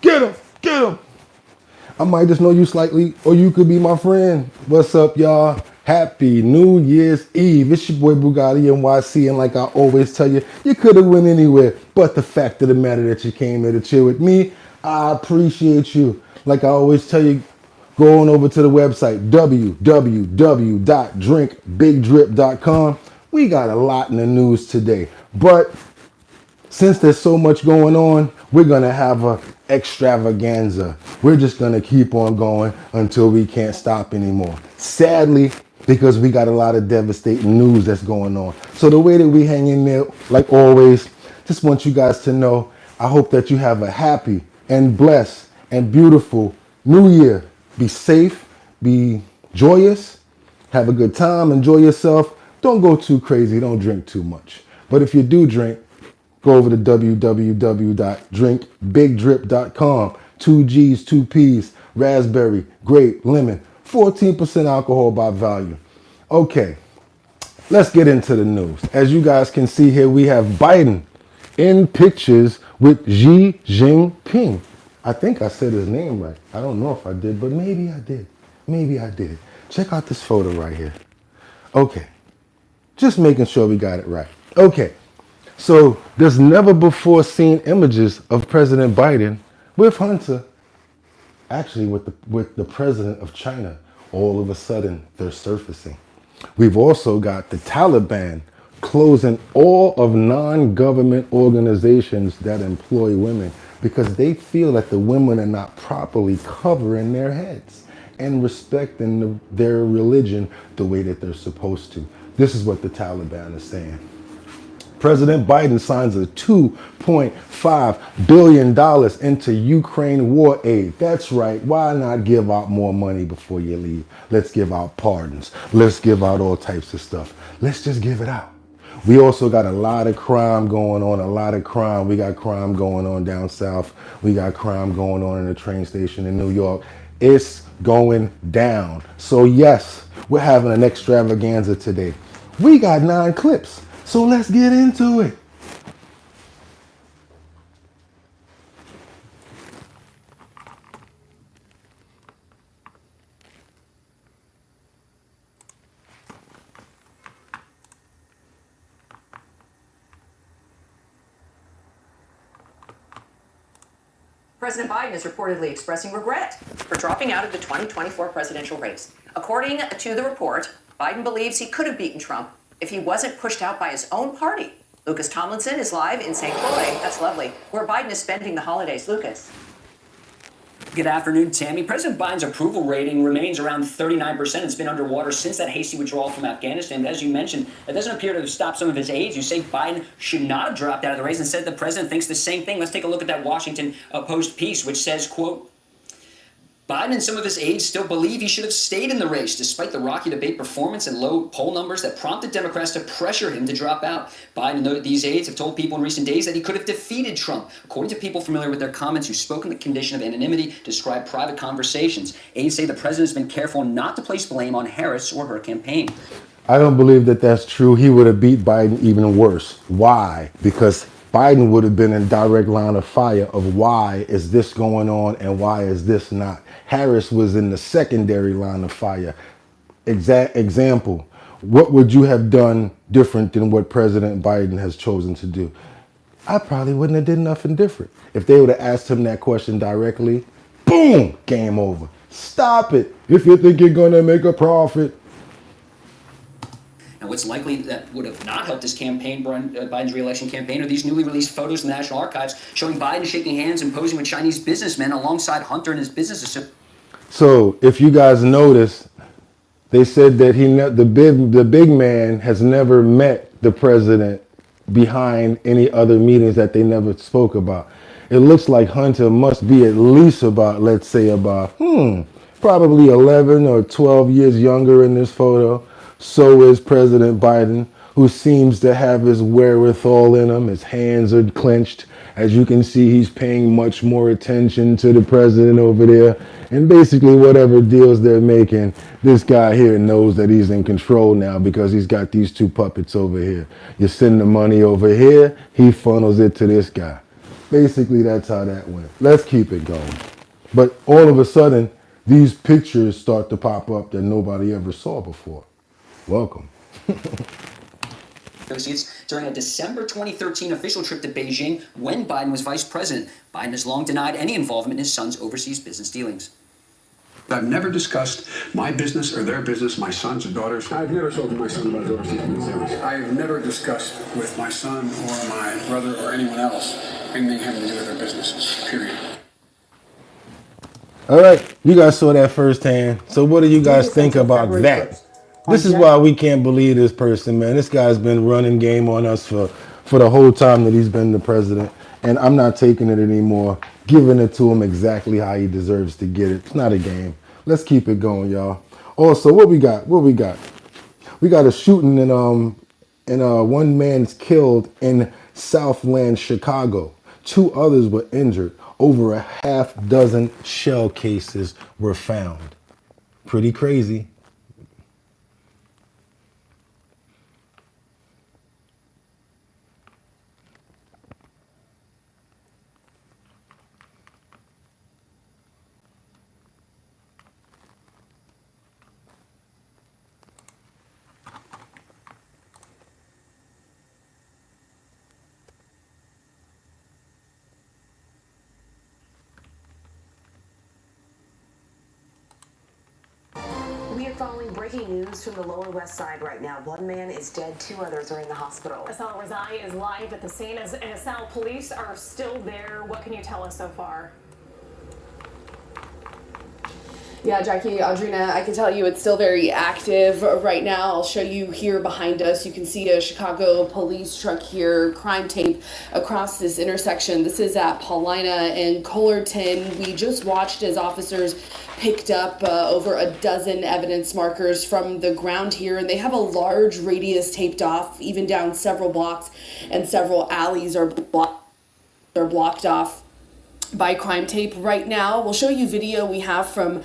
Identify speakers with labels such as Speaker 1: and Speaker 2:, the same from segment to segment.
Speaker 1: Get him! Get him! I might just know you slightly, or you could be my friend. What's up, y'all? Happy New Year's Eve. It's your boy BOOGOTTINYC, and like I always tell you, you could have went anywhere. But the fact of the matter that you came here to chill with me, I appreciate you. Like I always tell you, go on over to the website, www.drinkbigdrip.com. We got a lot in the news today, but since there's so much going on, we're going to have a extravaganza. We're just going to keep on going until we can't stop anymore. Sadly, because we got a lot of devastating news that's going on. So the way that we hang in there, like always, just want you guys to know, I hope that you have a happy and blessed and beautiful new year. Be safe, be joyous, have a good time, enjoy yourself. Don't go too crazy, don't drink too much. But if you do drink, go over to www.drinkbigdrip.com. 2 G's, 2 P's, raspberry, grape, lemon, 14% alcohol by volume. Okay, let's get into the news. As you guys can see here, we have Biden in pictures with Xi Jinping. I think I said his name right. I don't know if I did, but maybe I did. Maybe I did. Check out this photo right here. Okay, just making sure we got it right. Okay. So there's never before seen images of President Biden with Hunter, actually with the president of China. All of a sudden, they're surfacing. We've also got the Taliban closing all of non-government organizations that employ women because they feel that the women are not properly covering their heads and respecting their religion the way that they're supposed to. This is what the Taliban is saying. President Biden signs a $2.5 billion into Ukraine war aid. That's right. Why not give out more money before you leave? Let's give out pardons. Let's give out all types of stuff. Let's just give it out. We also got a lot of crime going on, a lot of crime. We got crime going on down south. We got crime going on in the train station in New York. It's going down. So yes, we're having an extravaganza today. We got 9 clips. So let's get into it.
Speaker 2: President Biden is reportedly expressing regret for dropping out of the 2024 presidential race. According to the report, Biden believes he could have beaten Trump if he wasn't pushed out by his own party. Lucas Tomlinson is live in St. Croix, that's lovely, where Biden is spending the holidays. Lucas.
Speaker 3: Good afternoon, Tammy. President Biden's approval rating remains around 39%. It's been underwater since that hasty withdrawal from Afghanistan. But as you mentioned, that doesn't appear to have stopped some of his aides who say Biden should not have dropped out of the race. Instead, the president thinks the same thing. Let's take a look at that Washington Post piece, which says, quote, Biden and some of his aides still believe he should have stayed in the race despite the rocky debate performance and low poll numbers that prompted Democrats to pressure him to drop out. Biden and these aides have told people in recent days that he could have defeated Trump. According to people familiar with their comments who spoke in the condition of anonymity, describe private conversations. Aides say the president has been careful not to place blame on Harris or her campaign.
Speaker 1: I don't believe that that's true. He would have beat Biden even worse. Why? Because Biden would have been in direct line of fire of why is this going on and why is this not. Harris was in the secondary line of fire. Example, what would you have done different than what President Biden has chosen to do? I probably wouldn't have did nothing different. If they would have asked him that question directly, boom, game over. Stop it. If you think you're going to make a profit.
Speaker 3: Now, what's likely that would have not helped his campaign, Biden's re-election campaign, are these newly released photos from the National Archives showing Biden shaking hands and posing with Chinese businessmen alongside Hunter and his business associates.
Speaker 1: So, if you guys notice, they said that the big man has never met the president behind any other meetings that they never spoke about. It looks like Hunter must be at least about, let's say about, probably 11 or 12 years younger in this photo. So is President Biden, who seems to have his wherewithal in him. His hands are clenched. As you can see, he's paying much more attention to the president over there. And basically whatever deals they're making, this guy here knows that he's in control now because he's got these 2 puppets over here. You send the money over here, he funnels it to this guy. Basically, that's how that went. Let's keep it going. But all of a sudden, these pictures start to pop up that nobody ever saw before. Welcome.
Speaker 3: Associates during a December 2013 official trip to Beijing when Biden was vice president. Biden has long denied any involvement in his son's overseas business dealings.
Speaker 4: I've never discussed my business or their business, my sons or daughters. I've never spoken to my son about his overseas business. I've never discussed with my son or my brother or anyone else anything having to do with their businesses, period.
Speaker 1: All right, you guys saw that firsthand. So what do you guys think about that? This is why we can't believe this person, man. This guy's been running game on us for the whole time that he's been the president. And I'm not taking it anymore, giving it to him exactly how he deserves to get it. It's not a game. Let's keep it going, y'all. Also, what we got? We got a shooting and one man's killed in Southland, Chicago. 2 others were injured. Over a half dozen shell cases were found. Pretty crazy.
Speaker 5: We are following breaking news from the Lower West Side right now. One man is dead, 2 others are in the hospital.
Speaker 6: Asal Razai is live at the scene, and Asal, police are still there. What can you tell us so far?
Speaker 7: Yeah, Jackie, Audrina, I can tell you it's still very active right now. I'll show you here behind us. You can see a Chicago police truck here, crime tape across this intersection. This is at Paulina and Cullerton. We just watched as officers picked up over a dozen evidence markers from the ground here, and they have a large radius taped off, even down several blocks, and several alleys are blocked off by crime tape right now. We'll show you video we have from.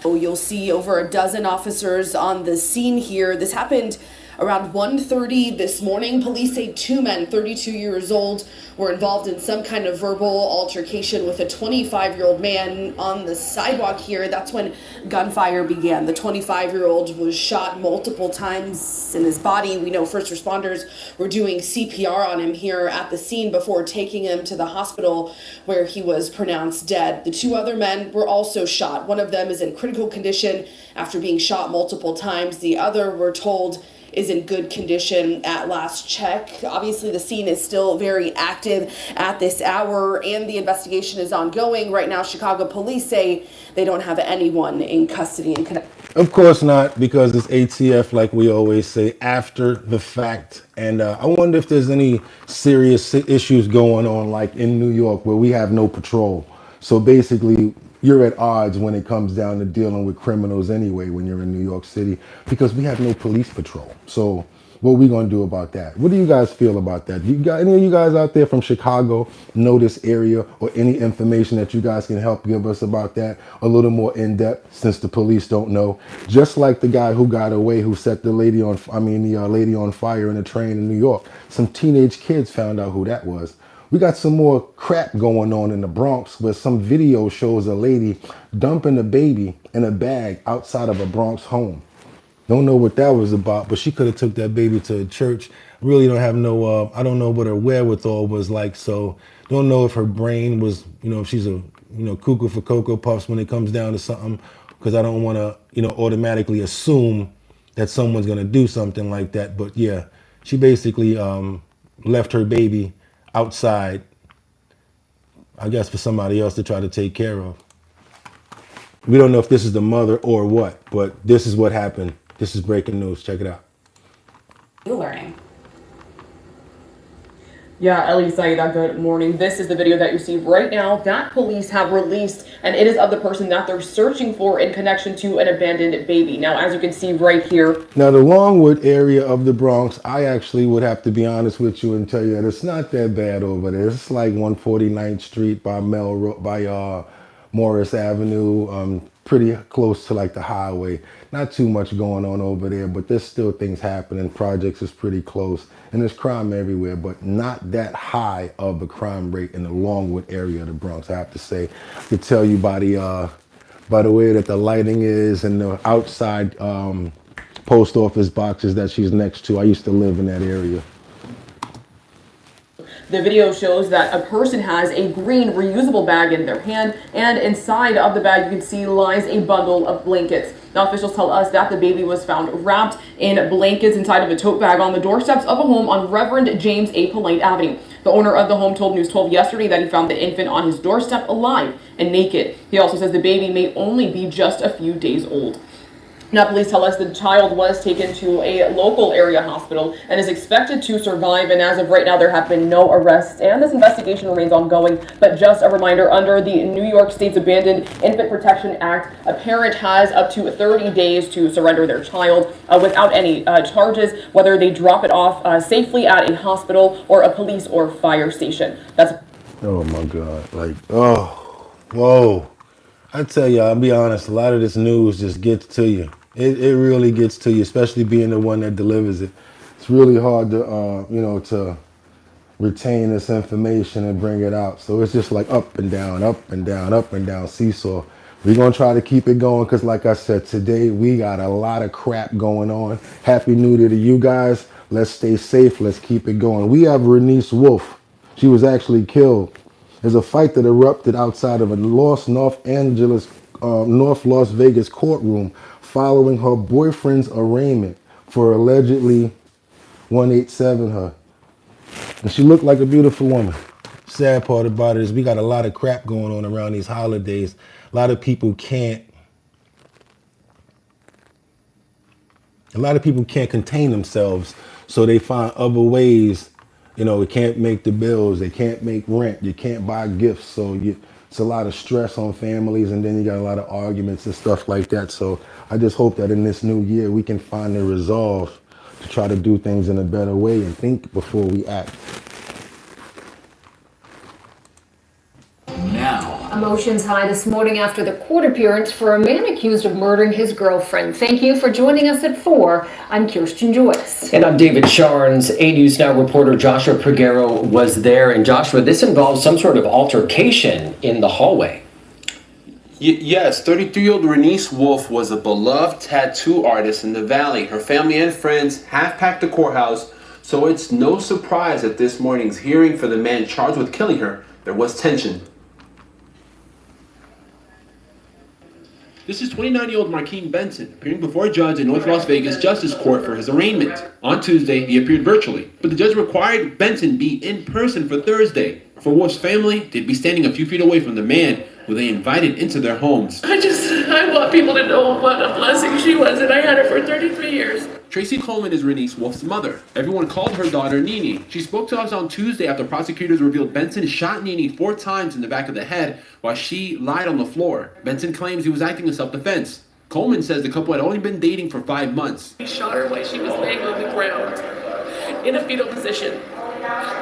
Speaker 7: You'll see over a dozen officers on the scene here. This happened around 1:30 this morning. Police say 2 men, 32 years old, were involved in some kind of verbal altercation with a 25-year-old man on the sidewalk here. That's when gunfire began. The 25-year-old was shot multiple times in his body. We know first responders were doing CPR on him here at the scene before taking him to the hospital where he was pronounced dead. The 2 other men were also shot. One of them is in critical condition after being shot multiple times. The other, we're told, is in good condition at last check. Obviously, the scene is still very active at this hour, and the investigation is ongoing. Right now, Chicago police say they don't have anyone in custody and connection.
Speaker 1: Of course not, because it's ATF, like we always say, after the fact. And I wonder if there's any serious issues going on, like in New York, where we have no patrol. So basically, you're at odds when it comes down to dealing with criminals anyway when you're in New York City, because we have no police patrol. So what are we going to do about that? What do you guys feel about that? You got any of you guys out there from Chicago know this area, or any information that you guys can help give us about that a little more in depth, since the police don't know? Just like the guy who got away, who set the lady on fire in a train in New York. Some teenage kids found out who that was. We got some more crap going on in the Bronx, where some video shows a lady dumping a baby in a bag outside of a Bronx home. Don't know what that was about, but she could have took that baby to a church. Really don't have no, I don't know what her wherewithal was like. So don't know if her brain was, if she's a, cuckoo for Cocoa Puffs when it comes down to something, because I don't want to, automatically assume that someone's going to do something like that. But yeah, she basically left her baby outside, I guess, for somebody else to try to take care of. We don't know if this is the mother or what, but this is what happened. This is breaking news. Check it out.
Speaker 6: You learning?
Speaker 7: Yeah, Elisa, good morning. This is the video that you see right now that police have released, and it is of the person that they're searching for in connection to an abandoned baby. Now, as you can see right here.
Speaker 1: Now, the Longwood area of the Bronx, I actually would have to be honest with you and tell you that it's not that bad over there. It's like 149th Street by Morris Avenue, pretty close to like the highway. Not too much going on over there, but there's still things happening. Projects is pretty close, and there's crime everywhere, but not that high of a crime rate in the Longwood area of the Bronx, I have to say. I could tell you by the way that the lighting is and the outside post office boxes that she's next to. I used to live in that area.
Speaker 7: The video shows that a person has a green reusable bag in their hand, and inside of the bag you can see lies a bundle of blankets. Now, officials tell us that the baby was found wrapped in blankets inside of a tote bag on the doorsteps of a home on Reverend James A. Polite Avenue. The owner of the home told News 12 yesterday that he found the infant on his doorstep alive and naked. He also says the baby may only be just a few days old. Now, police tell us the child was taken to a local area hospital and is expected to survive. And as of right now, there have been no arrests and this investigation remains ongoing. But just a reminder, under the New York State's Abandoned Infant Protection Act, a parent has up to 30 days to surrender their child without any charges, whether they drop it off safely at a hospital or a police or fire station.
Speaker 1: Oh my God, like, oh, whoa. I tell you, I'll be honest, a lot of this news just gets to you. It really gets to you, especially being the one that delivers it. It's really hard to, to retain this information and bring it out. So it's just like up and down, up and down, up and down, seesaw. We're going to try to keep it going because, like I said, today we got a lot of crap going on. Happy New Year to you guys. Let's stay safe. Let's keep it going. We have Renice Wolf. She was actually killed. There's a fight that erupted outside of a North Las Vegas courtroom following her boyfriend's arraignment for allegedly 187 her. And she looked like a beautiful woman. Sad part about it is we got a lot of crap going on around these holidays. A lot of people can't contain themselves, so they find other ways. They can't make the bills, they can't make rent, you can't buy gifts, so it's a lot of stress on families, and then you got a lot of arguments and stuff like that. So I just hope that in this new year we can find the resolve to try to do things in a better way and think before we act.
Speaker 8: Emotions high this morning after the court appearance for a man accused of murdering his girlfriend. Thank you for joining us at 4. I'm Kirsten Joyce.
Speaker 9: And I'm David Charnes. 8 News Now reporter Joshua Peguero was there. And Joshua, this involves some sort of altercation in the hallway.
Speaker 10: Yes, 33-year-old Renice Wolf was a beloved tattoo artist in the Valley. Her family and friends have packed the courthouse, so it's no surprise at this morning's hearing for the man charged with killing her, there was tension. This is 29-year-old Marquine Benson, appearing before a judge in North Las Vegas Justice Court for his arraignment. On Tuesday, he appeared virtually, but the judge required Benson be in person for Thursday. For Wolf's family, they'd be standing a few feet away from the man who they invited into their homes.
Speaker 11: I want people to know what a blessing she was, and I had her for 33 years.
Speaker 10: Tracy Coleman is Renice Wolf's mother. Everyone called her daughter Nene. She spoke to us on Tuesday after prosecutors revealed Benson shot Nene 4 times in the back of the head while she lied on the floor. Benson claims he was acting in self-defense. Coleman says the couple had only been dating for 5 months.
Speaker 11: He shot her while she was laying on the ground in a fetal position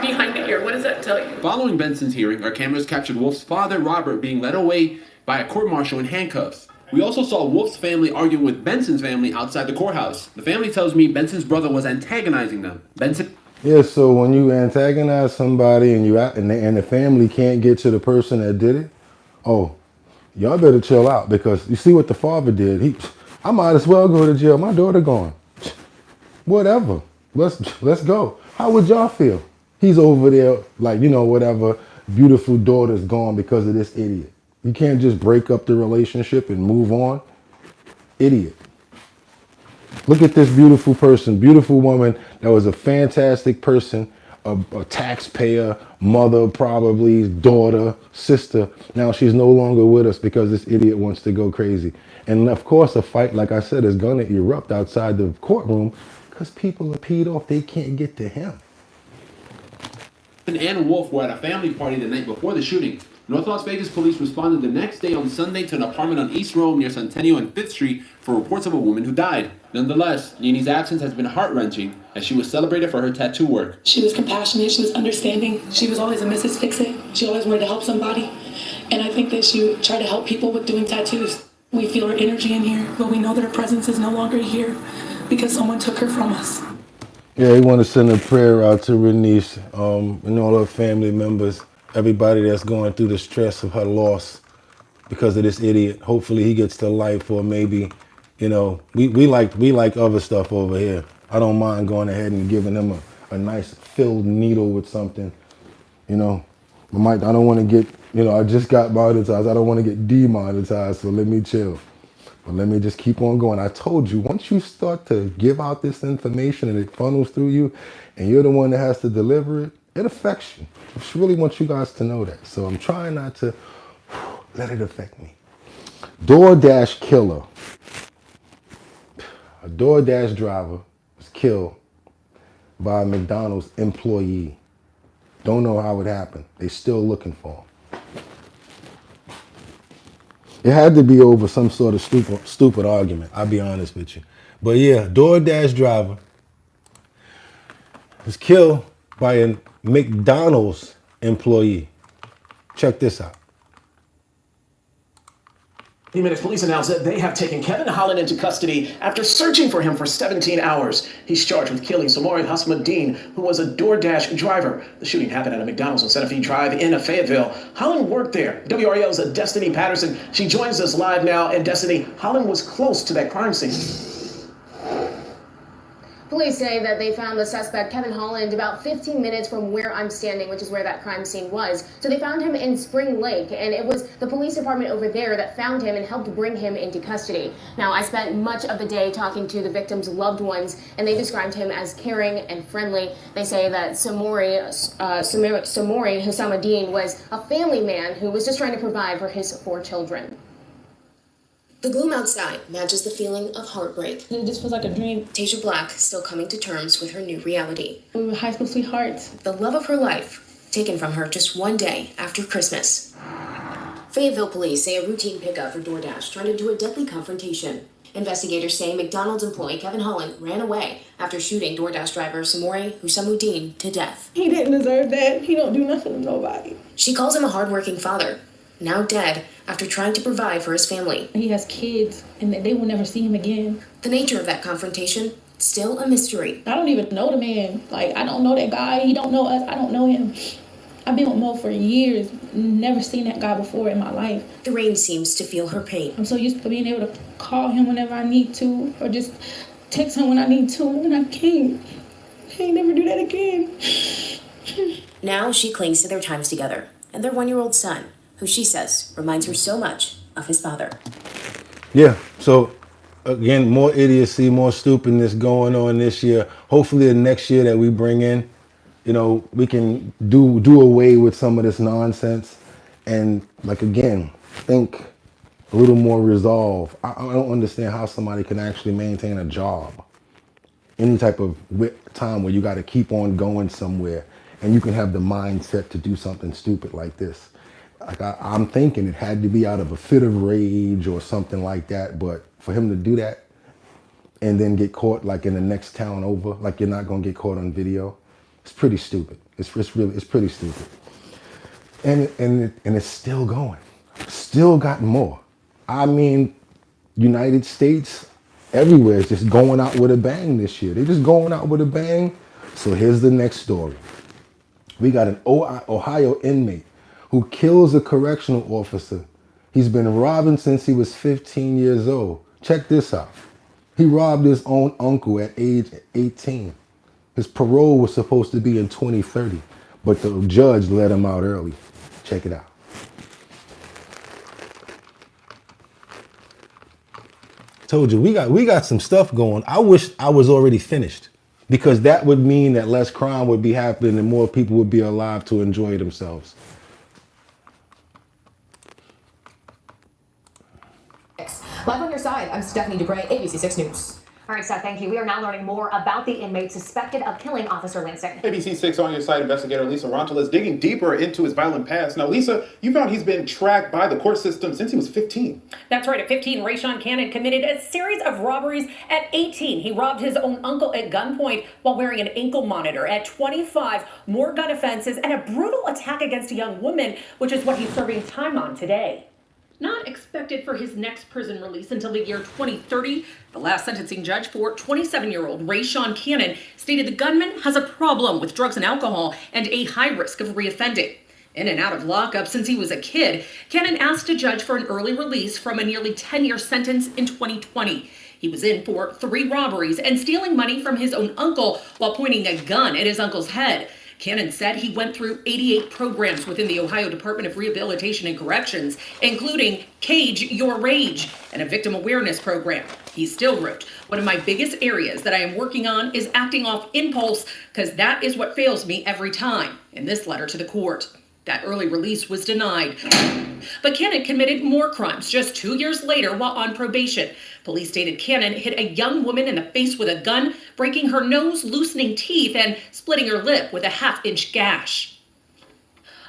Speaker 11: behind the ear. What does that tell you?
Speaker 10: Following Benson's hearing, our cameras captured Wolf's father, Robert, being led away by a court-martial in handcuffs. We also saw Wolf's family arguing with Benson's family outside the courthouse. The family tells me Benson's brother was antagonizing them.
Speaker 1: Yeah, so when you antagonize somebody and the family can't get to the person that did it, oh, y'all better chill out, because you see what the father did. I might as well go to jail. My daughter gone. Whatever. Let's go. How would y'all feel? He's over there like, whatever, beautiful daughter's gone because of this idiot. You can't just break up the relationship and move on. Idiot. Look at this beautiful person, beautiful woman that was a fantastic person, a taxpayer, mother, probably, daughter, sister. Now she's no longer with us because this idiot wants to go crazy. And of course, a fight, like I said, is going to erupt outside the courtroom because people are peed off. They can't get to him.
Speaker 10: And Wolf were at a family party the night before the shooting. North Las Vegas police responded the next day on Sunday to an apartment on East Rome near Centennial and 5th Street for reports of a woman who died. Nonetheless, Nene's absence has been heart-wrenching as she was celebrated for her tattoo work.
Speaker 11: She was compassionate, she was understanding, she was always a Mrs. Fix-It. She always wanted to help somebody, and I think that she tried to help people with doing tattoos. We feel her energy in here, but we know that her presence is no longer here because someone took her from us.
Speaker 1: Yeah, we want to send a prayer out to Renice and all her family members, everybody that's going through the stress of her loss because of this idiot. Hopefully he gets to life, or maybe, you know, we like other stuff over here. I don't mind going ahead and giving him a nice filled needle with something, you know. I don't want to get, you know, I just got monetized. I don't want to get demonetized, so let me chill. But let me just keep on going. I told you, once you start to give out this information and it funnels through you, and you're the one that has to deliver it, it affects you. I just really want you guys to know that. So I'm trying not to let it affect me. DoorDash killer. A DoorDash driver was killed by a McDonald's employee. Don't know how it happened. They're still looking for him. It had to be over some sort of stupid argument, I'll be honest with you. But yeah, DoorDash driver was killed by a McDonald's employee. Check this out.
Speaker 12: Minutes police announced that they have taken Kevin Holland into custody after searching for him for 17 hours. He's charged with killing Samori Hassanuddin, who was a DoorDash driver. The shooting happened at a McDonald's on Santa Fe Drive in Fayetteville. Holland worked there. WREL's Destiny Patterson. She joins us live now. And Destiny, Holland was close to that crime scene.
Speaker 13: Police say that they found the suspect, Kevin Holland, about 15 minutes from where I'm standing, which is where that crime scene was. So they found him in Spring Lake, and it was the police department over there that found him and helped bring him into custody. Now, I spent much of the day talking to the victim's loved ones, and they described him as caring and friendly. They say that Samori Hassanuddin was a family man who was just trying to provide for his 4 children. The gloom outside matches the feeling of heartbreak.
Speaker 14: It just feels like a dream.
Speaker 13: Tasia Black still coming to terms with her new reality.
Speaker 14: We were high school sweethearts.
Speaker 13: The love of her life taken from her just one day after Christmas. Fayetteville police say a routine pickup for DoorDash turned into a deadly confrontation. Investigators say McDonald's employee Kevin Holland ran away after shooting DoorDash driver Samori Hassanuddin to death.
Speaker 14: He didn't deserve that. He don't do nothing to nobody.
Speaker 13: She calls him a hardworking father, now dead after trying to provide for his family.
Speaker 14: He has kids, and they will never see him again.
Speaker 13: The nature of that confrontation, still a mystery.
Speaker 14: I don't even know the man. Like, I don't know that guy. He don't know us. I don't know him. I've been with Mo for years. Never seen that guy before in my life.
Speaker 13: The rain seems to feel her pain.
Speaker 14: I'm so used to being able to call him whenever I need to, or just text him when I need to, and I can't. I can't never do that again.
Speaker 13: Now she clings to their times together and their 1-year-old son, who she says reminds her so much of his father.
Speaker 1: Yeah, so again, more idiocy, more stupidness going on this year. Hopefully the next year that we bring in, you know, we can do away with some of this nonsense and, like, again, think a little more resolve. I don't understand how somebody can actually maintain a job. Any type of time where you got to keep on going somewhere and you can have the mindset to do something stupid like this. Like, I'm thinking it had to be out of a fit of rage or something like that, but for him to do that and then get caught like in the next town over, like you're not gonna get caught on video, it's pretty stupid. It's pretty stupid. And it's still going. Still got more. I mean, United States, everywhere is just going out with a bang this year. They're just going out with a bang. So here's the next story. We got an Ohio inmate who kills a correctional officer. He's been robbing since he was 15 years old. Check this out. He robbed his own uncle at age 18. His parole was supposed to be in 2030, but the judge let him out early. Check it out. Told you, we got some stuff going. I wish I was already finished, because that would mean that less crime would be happening and more people would be alive to enjoy themselves.
Speaker 15: Live on your side, I'm Stephanie DeGray, ABC 6 News.
Speaker 6: All right, Steph, thank you. We are now learning more about the inmate suspected of killing Officer Lansing.
Speaker 16: ABC 6 on your side, investigator Lisa Rontal is digging deeper into his violent past. Now, Lisa, you found he's been tracked by the court system since he was 15.
Speaker 17: That's right. At 15, Rayshawn Cannon committed a series of robberies. At 18, he robbed his own uncle at gunpoint while wearing an ankle monitor. At 25, more gun offenses and a brutal attack against a young woman, which is what he's serving time on today. Not expected for his next prison release until the year 2030. The last sentencing judge for 27-year-old Rayshawn Cannon stated the gunman has a problem with drugs and alcohol and a high risk of reoffending. In and out of lockup since he was a kid, Cannon asked a judge for an early release from a nearly 10-year sentence in 2020. He was in for 3 robberies and stealing money from his own uncle while pointing a gun at his uncle's head. Cannon said he went through 88 programs within the Ohio Department of Rehabilitation and Corrections, including Cage Your Rage and a victim awareness program. He still wrote, "One of my biggest areas that I am working on is acting off impulse, because that is what fails me every time," in this letter to the court. That early release was denied. But Cannon committed more crimes just 2 years later while on probation. Police stated Cannon hit a young woman in the face with a gun, breaking her nose, loosening teeth, and splitting her lip with a half-inch gash.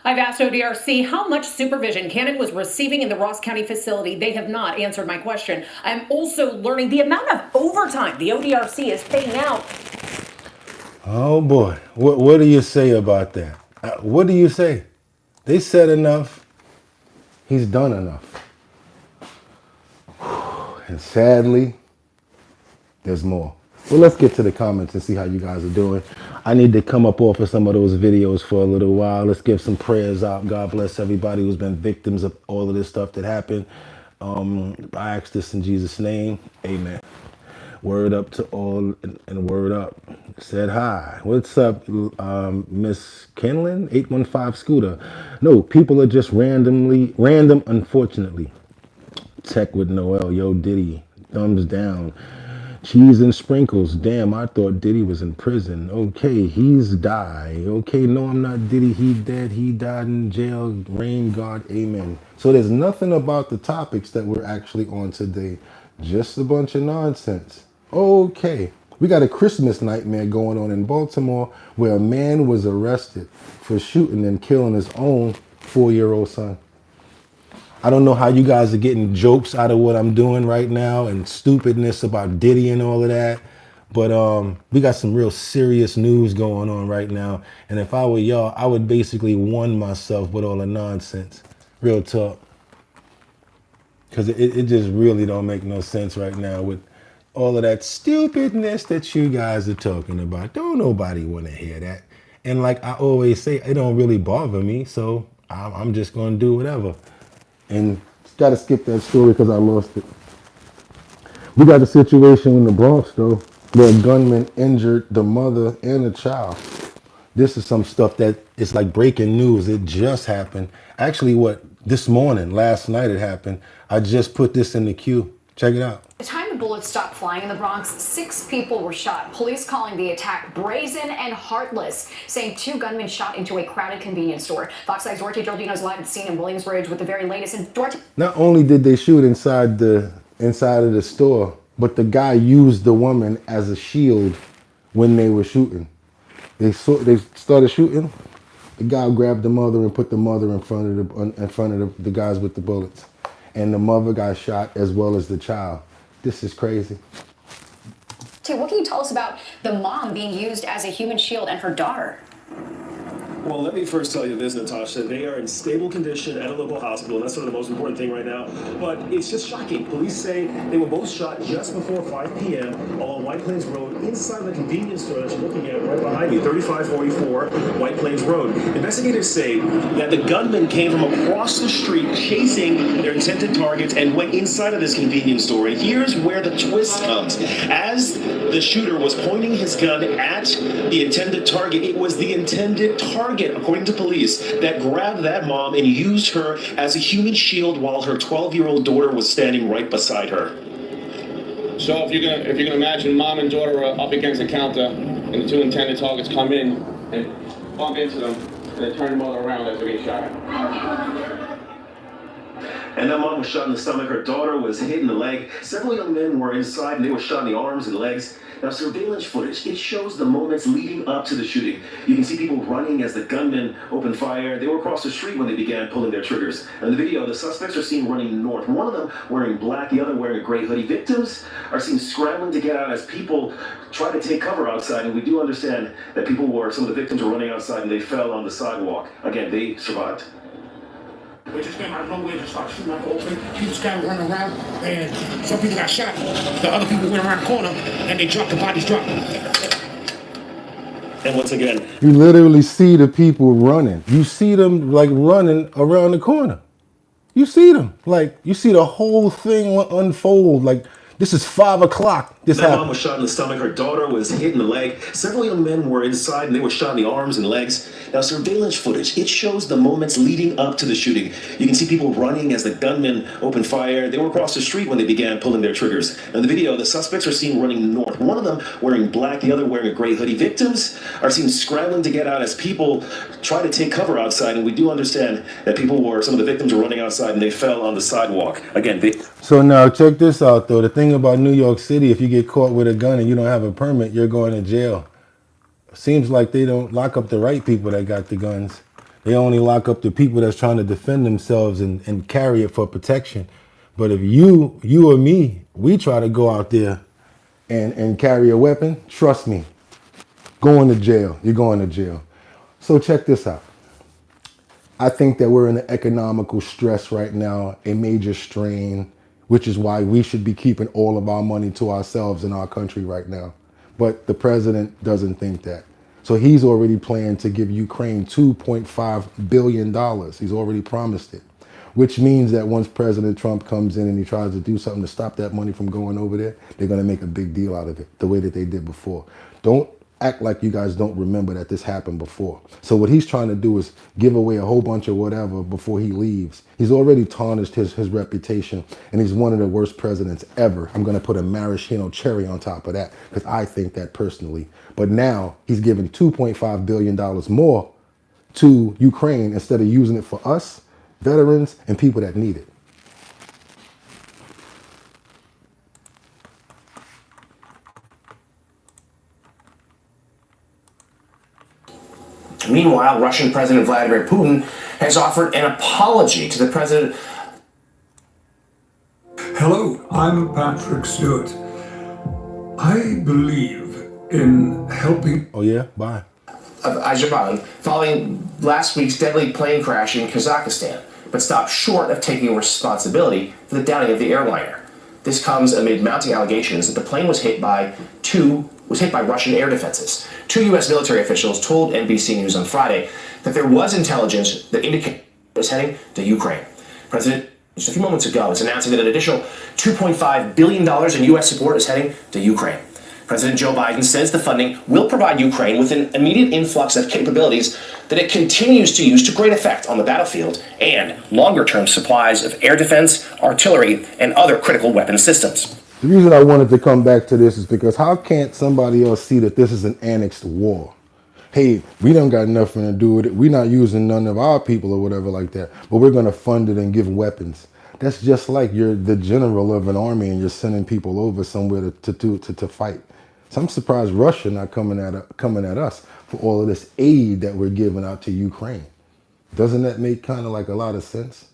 Speaker 17: I've asked ODRC how much supervision Cannon was receiving in the Ross County facility. They have not answered my question. I'm also learning the amount of overtime the ODRC is paying out.
Speaker 1: Oh boy, what do you say about that? What do you say? They said enough. He's done enough. And sadly, there's more. Well, let's get to the comments and see how you guys are doing. I need to come up off of some of those videos for a little while. Let's give some prayers out. God bless everybody who's been victims of all of this stuff that happened. I ask this in Jesus' name. Amen. Word up to all and word up. Said hi. What's up, Miss Kenlin? 815 Scooter. No, people are just random, unfortunately. Tech with Noel. Yo, Diddy. Thumbs down. Cheese and sprinkles. Damn, I thought Diddy was in prison. Okay, he's died. Okay, no, I'm not Diddy. He dead. He died in jail. Rain God. Amen. So there's nothing about the topics that we're actually on today. Just a bunch of nonsense. Okay, we got a Christmas nightmare going on in Baltimore where a man was arrested for shooting and killing his own 4-year-old son. I don't know how you guys are getting jokes out of what I'm doing right now and stupidness about Diddy and all of that, but we got some real serious news going on right now. And if I were y'all, I would basically warn myself with all the nonsense. Real talk. Because it just really don't make no sense right now with all of that stupidness that you guys are talking about. Don't nobody want to hear that. And like I always say, it don't really bother me. So I'm just going to do whatever. And got to skip that story because I lost it. We got a situation in the Bronx, though, where a gunman injured the mother and the child. This is some stuff that is like breaking news. It just happened. Actually, this morning, last night it happened. I just put this in the queue. Check it out.
Speaker 18: The time the bullets stopped flying in the Bronx, 6 people were shot. Police calling the attack brazen and heartless, saying 2 gunmen shot into a crowded convenience store. Fox 5's Duarte Giordino's live at the scene in Williamsbridge with the very latest. And Duarte.
Speaker 1: Not only did they shoot inside of the store, but the guy used the woman as a shield when they were shooting. They started shooting. The guy grabbed the mother and put the mother in front of the guys with the bullets. And the mother got shot as well as the child. This is crazy.
Speaker 18: What can you tell us about the mom being used as a human shield and her daughter?
Speaker 19: Well, let me first tell you this, Natasha. They are in stable condition at a local hospital, and that's sort of the most important thing right now. But it's just shocking. Police say they were both shot just before 5 p.m. along White Plains Road, inside the convenience store that you're looking at right behind you, 3544 White Plains Road. Investigators say that the gunman came from across the street chasing their intended targets and went inside of this convenience store. And here's where the twist comes. As the shooter was pointing his gun at the intended target, it was the intended target, according to police, that grabbed that mom and used her as a human shield while her 12-year-old daughter was standing right beside her.
Speaker 20: So if you're gonna imagine mom and daughter are up against a counter and the 2 intended targets come in and bump into them and they turn the mother around as they're being shot at.
Speaker 19: And that mom was shot in the stomach. Her daughter was hit in the leg. Several young men were inside and they were shot in the arms and legs. Now, surveillance footage, it shows the moments leading up to the shooting. You can see people running as the gunmen opened fire. They were across the street when they began pulling their triggers. In the video, the suspects are seen running north. One of them wearing black, the other wearing a gray hoodie. Victims are seen scrambling to get out as people try to take cover outside. And we do understand that some of the victims were running outside and they fell on the sidewalk. Again, they survived.
Speaker 21: They just came out of nowhere and just started shooting up open. People started running around, and some people got shot. The other people went around the corner, and they dropped the bodies, dropped.
Speaker 19: And once again,
Speaker 1: You literally see the people running. You see them like running around the corner. You see them. Like, you see the whole thing unfold. Like, this is 5 o'clock. This
Speaker 19: that mom
Speaker 1: happened.
Speaker 19: was shot in the stomach. Her daughter was hit in the leg. Several young men were inside and they were shot in the arms and legs. Now, surveillance footage, it shows the moments leading up to the shooting. You can see people running as the gunmen opened fire. They were across the street when they began pulling their triggers. Now, in the video, the suspects are seen running north. One of them wearing black, the other wearing a gray hoodie. Victims are seen scrambling to get out as people try to take cover outside. And we do understand that some of the victims were running outside and they fell on the sidewalk. Again,
Speaker 1: So now check this out though. The thing about New York City, if you get caught with a gun and you don't have a permit, you're going to jail. Seems like they don't lock up the right people that got the guns. They only lock up the people that's trying to defend themselves and carry it for protection. But if you or me, we try to go out there and carry a weapon, trust me, going to jail. You're going to jail. So check this out. I think that we're in an economical stress right now, a major strain, which is why we should be keeping all of our money to ourselves in our country right now. But the president doesn't think that. So he's already planned to give Ukraine $2.5 billion. He's already promised it, which means that once President Trump comes in and he tries to do something to stop that money from going over there, they're going to make a big deal out of it, the way that they did before. Don't act like you guys don't remember that this happened before. So what he's trying to do is give away a whole bunch of whatever before he leaves. He's already tarnished his reputation, and he's one of the worst presidents ever. I'm going to put a maraschino cherry on top of that because I think that personally. But now he's giving $2.5 billion more to Ukraine instead of using it for us, veterans, and people that need it.
Speaker 22: Meanwhile, Russian President Vladimir Putin has offered an apology to the president.
Speaker 23: Hello, I'm Patrick Stewart. I believe in helping.
Speaker 1: Oh yeah, bye.
Speaker 22: Of Azerbaijan following last week's deadly plane crash in Kazakhstan, but stopped short of taking responsibility for the downing of the airliner. This comes amid mounting allegations that the plane was hit by Russian air defenses. 2 U.S. military officials told NBC News on Friday that there was intelligence that indicated it was heading to Ukraine. President, just a few moments ago, is announcing that an additional $2.5 billion in U.S. support is heading to Ukraine. President Joe Biden says the funding will provide Ukraine with an immediate influx of capabilities that it continues to use to great effect on the battlefield and longer-term supplies of air defense, artillery, and other critical weapon systems.
Speaker 1: The reason I wanted to come back to this is because how can't somebody else see that this is an annexed war? Hey, we don't got nothing to do with it. We're not using none of our people or whatever like that, but we're going to fund it and give weapons. That's just like you're the general of an army and you're sending people over somewhere to fight. So I'm surprised Russia not coming at us for all of this aid that we're giving out to Ukraine. Doesn't that make kind of like a lot of sense?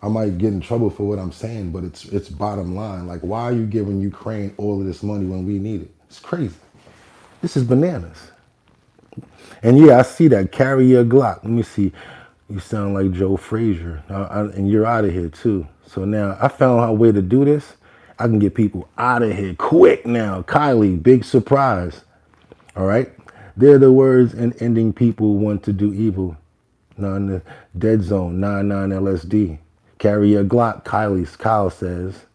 Speaker 1: I might get in trouble for what I'm saying, but it's bottom line. Like, why are you giving Ukraine all of this money when we need it? It's crazy. This is bananas. And yeah, I see that. Carry your Glock. Let me see. You sound like Joe Frazier. And you're out of here too. So now I found a way to do this. I can get people out of here quick now. Kylie, big surprise. All right. They're the words in ending people want to do evil. Now in the dead zone, 99 LSD. Carry your Glock, Kyle says.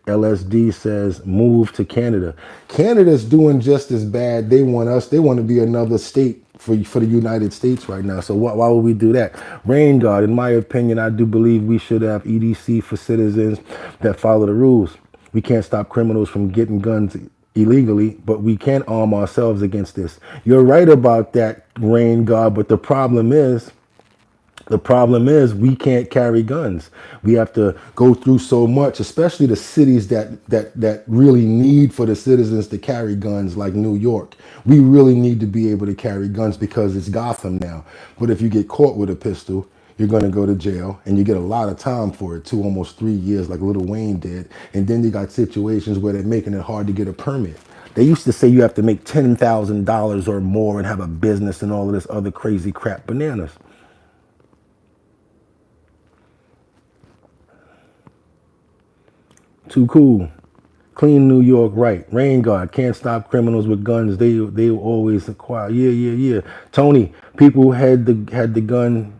Speaker 1: LSD says move to Canada. Canada's doing just as bad. They want to be another state for the United States right now. So why would we do that? Rain God, in my opinion, I do believe we should have EDC for citizens that follow the rules. We can't stop criminals from getting guns illegally, but we can arm ourselves against this. You're right about that, Rain God, but the problem is we can't carry guns. We have to go through so much, especially the cities that really need for the citizens to carry guns, like New York. We really need to be able to carry guns because it's Gotham now. But if you get caught with a pistol, you're going to go to jail, and you get a lot of time for it too, almost 3 years like Lil Wayne did. And then you got situations where they're making it hard to get a permit. They used to say you have to make $10,000 or more and have a business and all of this other crazy crap. Bananas. Too cool. Clean New York right. Rain Guard. Can't stop criminals with guns. They will always acquire. Yeah. Tony, people had the gun.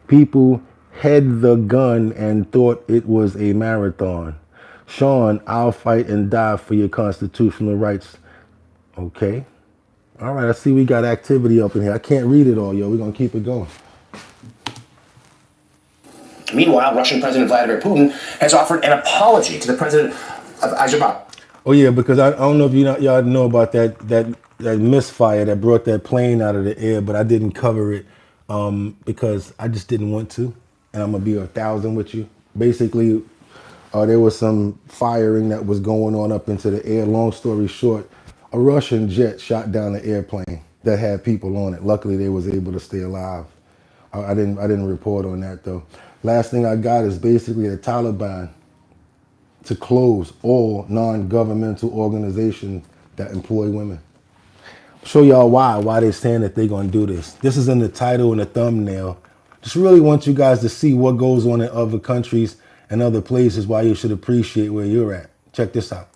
Speaker 1: People had the gun and thought it was a marathon. Sean, I'll fight and die for your constitutional rights. Okay. All right, I see we got activity up in here. I can't read it all, yo. We're going to keep it going.
Speaker 22: Meanwhile, Russian President Vladimir Putin has offered an apology to the president of Azerbaijan.
Speaker 1: Oh, yeah, because I don't know if y'all know about that misfire that brought that plane out of the air, but I didn't cover it because I just didn't want to. And I'm going to be 1,000 with you. Basically, there was some firing that was going on up into the air. Long story short, a Russian jet shot down an airplane that had people on it. Luckily, they was able to stay alive. I didn't report on that though. Last thing I got is basically the Taliban to close all non-governmental organizations that employ women. Show y'all why they're saying that they're gonna do this. This is in the title and the thumbnail. Just really want you guys to see what goes on in other countries and other places, why you should appreciate where you're at. Check this out.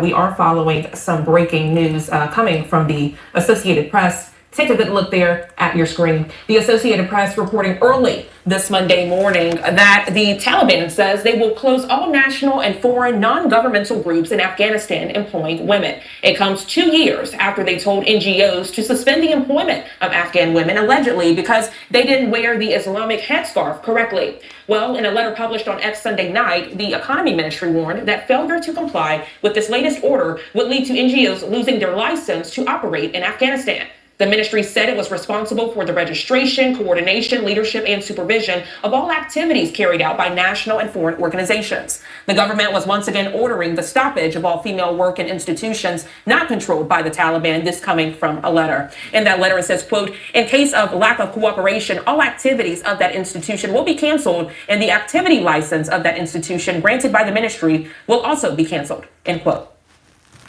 Speaker 2: We are following some breaking news coming from the Associated Press. Take a good look there at your screen. The Associated Press reporting early this Monday morning that the Taliban says they will close all national and foreign non-governmental groups in Afghanistan employing women. It comes 2 years after they told NGOs to suspend the employment of Afghan women, allegedly because they didn't wear the Islamic headscarf correctly. Well, in a letter published on X Sunday night, the Economy Ministry warned that failure to comply with this latest order would lead to NGOs losing their license to operate in Afghanistan. The ministry said it was responsible for the registration, coordination, leadership, and supervision of all activities carried out by national and foreign organizations. The government was once again ordering the stoppage of all female work in institutions not controlled by the Taliban, this coming from a letter. In that letter, it says, quote, in case of lack of cooperation, all activities of that institution will be canceled, and the activity license of that institution granted by the ministry will also be canceled, end quote.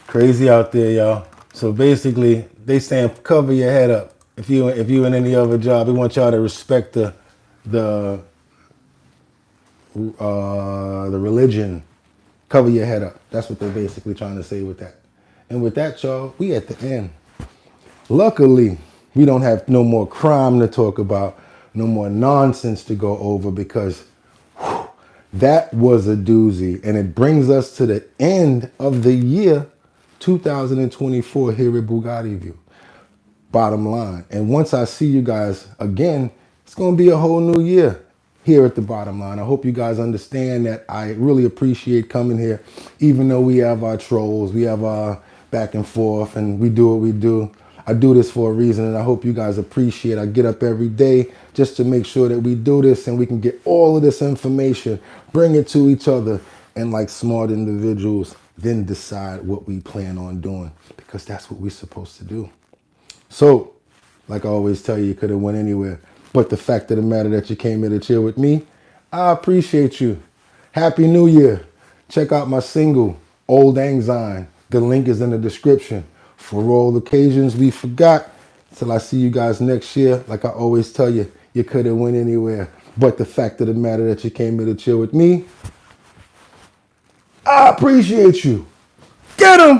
Speaker 1: Crazy out there, y'all. So basically, they saying cover your head up. If you in any other job, we want y'all to respect the religion. Cover your head up. That's what they're basically trying to say with that. And with that, y'all, we at the end. Luckily, we don't have no more crime to talk about, no more nonsense to go over because that was a doozy. And it brings us to the end of the year 2024 here at Bugatti View. Bottom line. And once I see you guys again, it's going to be a whole new year here at the bottom line. I hope you guys understand that I really appreciate coming here, even though we have our trolls, we have our back and forth, and we do what we do. I do this for a reason, and I hope you guys appreciate. I get up every day just to make sure that we do this and we can get all of this information, bring it to each other, and like smart individuals, then decide what we plan on doing, because that's what we're supposed to do. So, like I always tell you, you could have went anywhere. But the fact of the matter that you came here to chill with me, I appreciate you. Happy New Year. Check out my single, Old Anxiety. The link is in the description. For all occasions we forgot, till I see you guys next year, like I always tell you, you could have went anywhere. But the fact of the matter that you came here to chill with me, I appreciate you. Get 'em!